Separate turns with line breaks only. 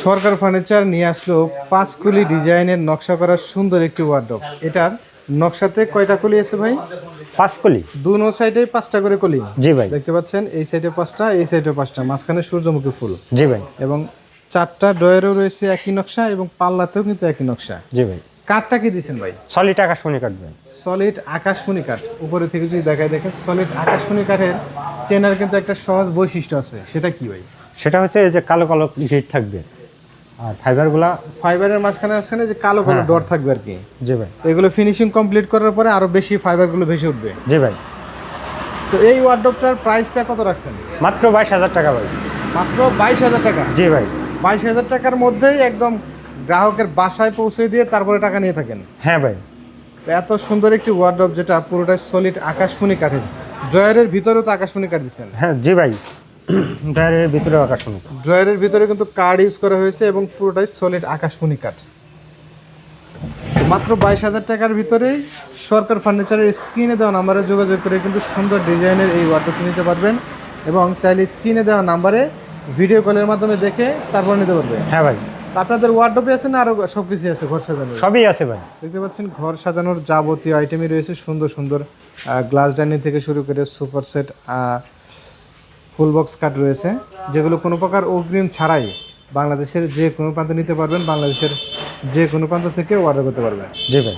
সরকার furniture নিয়ে আসলো 5 কুলি ডিজাইনের নকশা করা সুন্দর একটি ওয়ার্ডরোব। এটার নকশাতে কয়টা কলি আছে ভাই?
5 কলি।
দুনো সাইডে 5টা করে কলি।
জি ভাই।
দেখতে পাচ্ছেন এই সাইডে 5টা, এই সাইডে 5টা, মাঝখানে সূর্যমুখী ফুল।
জি ভাই।
এবং 4টা ডয়ারও রয়েছে একই নকশা এবং পাল্লাতেও কিন্তু একই নকশা।
জি ভাই।
কাঠটা কি দিয়েছেন ভাই?
সলিড আকাশমণি কাঠ ভাই।
সলিড আকাশমণি কাঠ। উপরে থেকে যদি দেখায় দেখেন, সলিড আকাশমণি কাঠের চেনার কিন্তু একটা সহজ বৈশিষ্ট্য আছে, সেটা কি ভাই?
সেটা হচ্ছে এই যে কালো কালো গিট থাকবে, আর
ফাইবারের মাঝখানে যে কালো কালো ডট থাকবে আর কি।
জি ভাই।
এগুলো ফিনিশিং কমপ্লিট করার পরে আরো বেশি ফাইবারগুলো ভেসে উঠবে।
জি ভাই।
তো এই ওয়ার্ডরোবটার প্রাইসটা কত রাখছেন?
মাত্র 22,000 টাকা ভাই।
মাত্র 22,000 টাকা?
জি ভাই।
22,000 টাকার মধ্যেই একদম গ্রাহকের বাসায় পৌঁছে দিয়ে তারপরে টাকা নিয়ে থাকেন?
হ্যাঁ ভাই।
তো এত সুন্দর একটি ওয়ার্ডরোব যেটা পুরোটাই সলিড আকাশমণি কাঠের, ড্রয়ারের ভিতরেও তো আকাশমণি কাঠ দিচ্ছেন?
হ্যাঁ জি ভাই, ড্রয়ারের ভিতরে আকাশমণি।
ড্রয়ারের ভিতরে কিন্তু কাঠ ইউজ করা হয়েছে এবং পুরোটাই সলিড আকাশমণি কাঠ। মাত্র 22,000 টাকার ভিতরেই সরকার ফার্নিচারের স্ক্রিনে দেওয়া নাম্বারে যোগাযোগ করে কিন্তু সুন্দর ডিজাইনের এই ওয়ার্ডরোবটি নিতে পারবেন এবং চাইলে স্ক্রিনে দেওয়া নাম্বারে ভিডিও কলের মাধ্যমে দেখে তারপর নিতে পারবেন।
হ্যাঁ ভাই।
আপনাদের ওয়ার্ডরোবে আছে না আরো সব কিছু আছে ঘর সাজানোর?
সবই আছে ভাই।
দেখতে পাচ্ছেন ঘর সাজানোর যাবতীয় আইটেমই রয়েছে, সুন্দর সুন্দর গ্লাস ডাইনিং থেকে শুরু করে super set, full box cut রয়েছে, যেগুলো কোনো প্রকার অগ্রিম ছাড়াই বাংলাদেশের যে কোনো প্রান্তে নিতে পারবেন, বাংলাদেশের যে কোনো প্রান্ত থেকে অর্ডার করতে পারবেন।
জি ভাই।